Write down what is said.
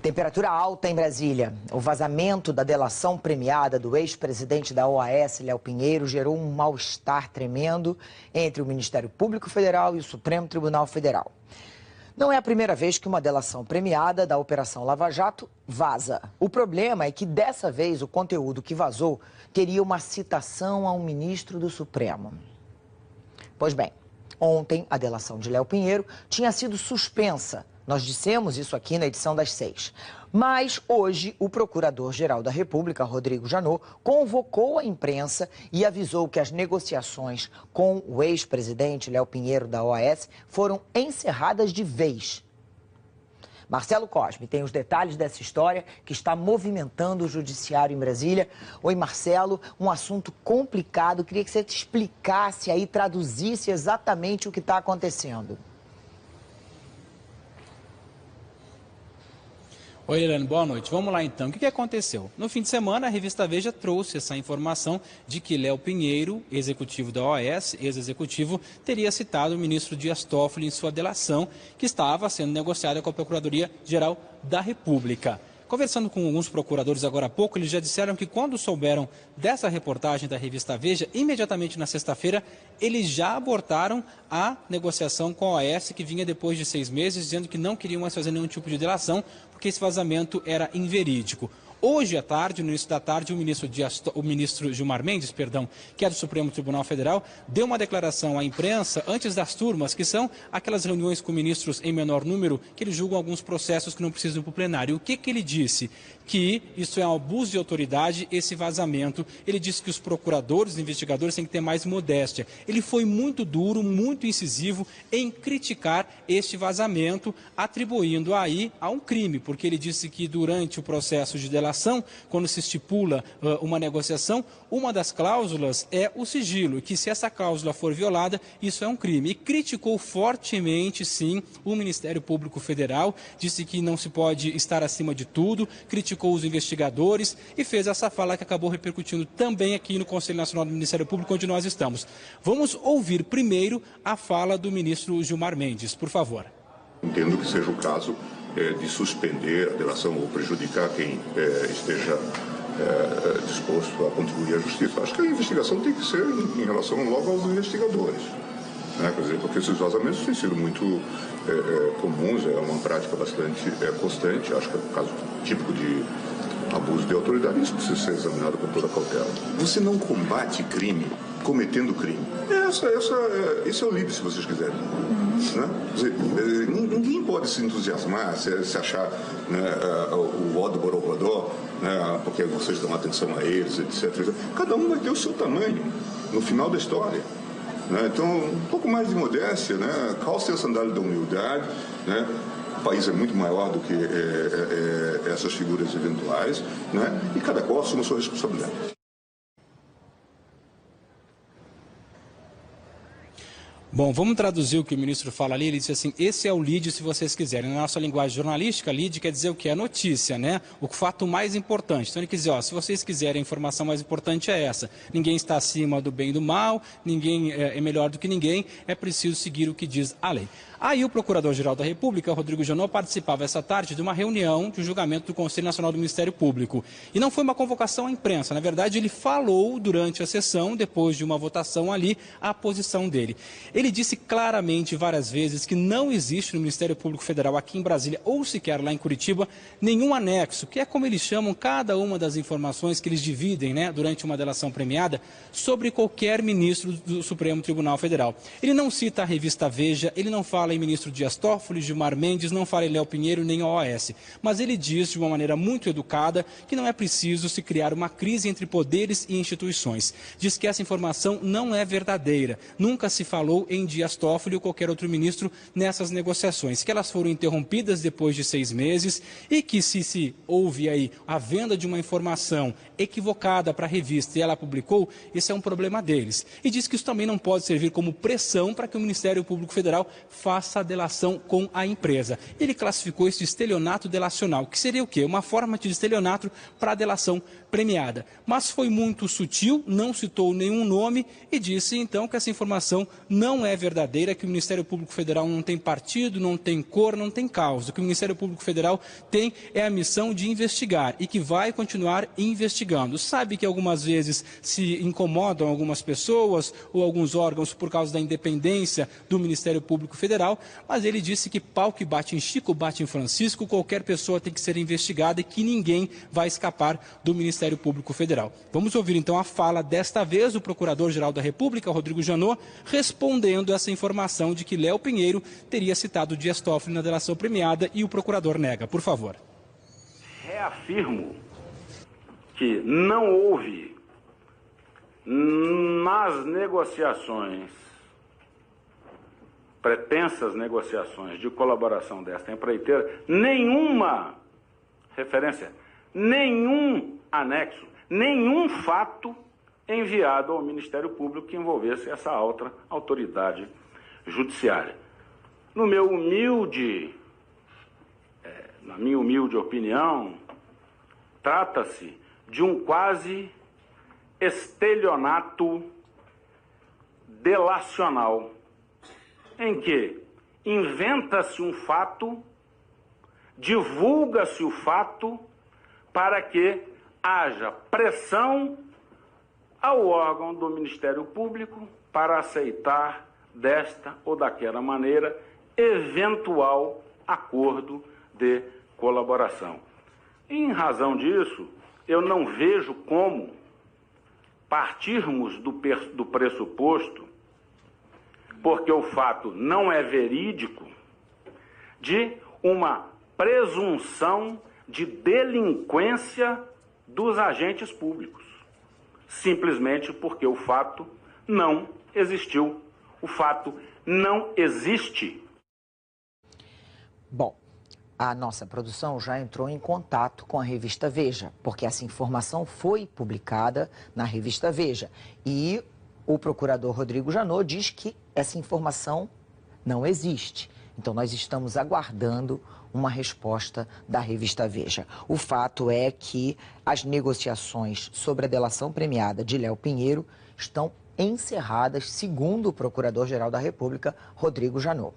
Temperatura alta em Brasília. O vazamento da delação premiada do ex-presidente da OAS, Léo Pinheiro, gerou um mal-estar tremendo entre o Ministério Público Federal e o Supremo Tribunal Federal. Não é a primeira vez que uma delação premiada da Operação Lava Jato vaza. O problema é que dessa vez o conteúdo que vazou teria uma citação a um ministro do Supremo. Pois bem, ontem a delação de Léo Pinheiro tinha sido suspensa. Nós dissemos isso aqui na edição das 6. Mas hoje o Procurador-Geral da República, Rodrigo Janot, convocou a imprensa e avisou que as negociações com o ex-presidente Léo Pinheiro da OAS foram encerradas de vez. Marcelo Cosme tem os detalhes dessa história que está movimentando o judiciário em Brasília. Oi, Marcelo, um assunto complicado. Queria que você te explicasse aí, traduzisse exatamente o que está acontecendo. Oi, Eliane, boa noite. Vamos lá então. O que aconteceu? No fim de semana, a revista Veja trouxe essa informação de que Léo Pinheiro, executivo da OAS, ex-executivo, teria citado o ministro Dias Toffoli em sua delação, que estava sendo negociada com a Procuradoria-Geral da República. Conversando com alguns procuradores agora há pouco, eles já disseram que quando souberam dessa reportagem da revista Veja, imediatamente na sexta-feira, eles já abortaram a negociação com a OAS, que vinha depois de 6 meses, dizendo que não queriam mais fazer nenhum tipo de delação, porque esse vazamento era inverídico. Hoje à tarde, no início da tarde, o ministro Gilmar Mendes, que é do Supremo Tribunal Federal, deu uma declaração à imprensa antes das turmas, que são aquelas reuniões com ministros em menor número, que eles julgam alguns processos que não precisam ir para o plenário. O que ele disse? Que isso é um abuso de autoridade, esse vazamento. Ele disse que os procuradores, os investigadores têm que ter mais modéstia. Ele foi muito duro, muito incisivo em criticar este vazamento, atribuindo aí a um crime, porque ele disse que durante o processo de delação, quando se estipula uma negociação, uma das cláusulas é o sigilo, e que se essa cláusula for violada, isso é um crime. E criticou fortemente, sim, o Ministério Público Federal, disse que não se pode estar acima de tudo, criticou os investigadores e fez essa fala que acabou repercutindo também aqui no Conselho Nacional do Ministério Público, onde nós estamos. Vamos ouvir primeiro a fala do ministro Gilmar Mendes, por favor. Entendo que seja o caso de suspender a delação ou prejudicar quem esteja disposto a contribuir à justiça. Acho que a investigação tem que ser em relação logo aos investigadores. Quer dizer, porque esses vazamentos têm sido muito comuns, é uma prática bastante constante. Acho que é um caso típico de abuso de autoridade, isso precisa ser examinado com toda cautela. Você não combate crime cometendo crime. Esse é o livre, se vocês quiserem. Né? Quer dizer, ninguém pode se entusiasmar, se achar, né, o ó do Borogodó, né, porque vocês dão atenção a eles, etc. Cada um vai ter o seu tamanho no final da história. Né? Então, um pouco mais de modéstia, né? Calce a sandália da humildade, né? O país é muito maior do que essas figuras eventuais, né? E cada qual assume a sua responsabilidade. Bom, vamos traduzir o que o ministro fala ali. Ele disse assim: esse é o lead, se vocês quiserem. Na nossa linguagem jornalística, lead quer dizer o que? A notícia, né? O fato mais importante. Então ele quer dizer, ó, se vocês quiserem, a informação mais importante é essa. Ninguém está acima do bem e do mal, ninguém é melhor do que ninguém, é preciso seguir o que diz a lei. Aí o Procurador-Geral da República, Rodrigo Janot, participava essa tarde de uma reunião de julgamento do Conselho Nacional do Ministério Público. E não foi uma convocação à imprensa. Na verdade, ele falou durante a sessão, depois de uma votação ali, a posição dele. Ele disse claramente várias vezes que não existe no Ministério Público Federal aqui em Brasília, ou sequer lá em Curitiba, nenhum anexo, que é como eles chamam cada uma das informações que eles dividem, né, durante uma delação premiada, sobre qualquer ministro do Supremo Tribunal Federal. Ele não cita a revista Veja, ele não fala em ministro Dias Toffoli, Gilmar Mendes, não fala em Léo Pinheiro nem a OAS. Mas ele diz de uma maneira muito educada que não é preciso se criar uma crise entre poderes e instituições. Diz que essa informação não é verdadeira. Nunca se falou em Dias Toffoli ou qualquer outro ministro nessas negociações, que elas foram interrompidas depois de 6 meses e que se houve aí a venda de uma informação equivocada para a revista e ela publicou, esse é um problema deles. E diz que isso também não pode servir como pressão para que o Ministério Público Federal faça faça a delação com a empresa. Ele classificou isso de estelionato delacional, que seria o quê? Uma forma de estelionato para a delação premiada. Mas foi muito sutil, não citou nenhum nome e disse então que essa informação não é verdadeira, que o Ministério Público Federal não tem partido, não tem cor, não tem causa. O que o Ministério Público Federal tem é a missão de investigar e que vai continuar investigando. Sabe que algumas vezes se incomodam algumas pessoas ou alguns órgãos por causa da independência do Ministério Público Federal, mas ele disse que pau que bate em Chico, bate em Francisco, qualquer pessoa tem que ser investigada e que ninguém vai escapar do Ministério Público Federal. Vamos ouvir então a fala desta vez do Procurador-Geral da República, Rodrigo Janot, respondendo essa informação de que Léo Pinheiro teria citado Dias Toffoli na delação premiada e o procurador nega. Por favor. Reafirmo que não houve nas negociações, pretensas negociações de colaboração desta empreiteira, nenhuma referência, nenhum anexo, nenhum fato enviado ao Ministério Público que envolvesse essa outra autoridade judiciária. Na minha humilde opinião, trata-se de um quase estelionato delacional, em que inventa-se um fato, divulga-se o fato para que haja pressão ao órgão do Ministério Público para aceitar desta ou daquela maneira eventual acordo de colaboração. Em razão disso, eu não vejo como partirmos do pressuposto, porque o fato não é verídico, de uma presunção de delinquência dos agentes públicos, simplesmente porque o fato não existiu. O fato não existe. Bom, a nossa produção já entrou em contato com a revista Veja, porque essa informação foi publicada na revista Veja. E o procurador Rodrigo Janot diz que essa informação não existe. Então, nós estamos aguardando uma resposta da revista Veja. O fato é que as negociações sobre a delação premiada de Léo Pinheiro estão encerradas, segundo o Procurador-Geral da República, Rodrigo Janot.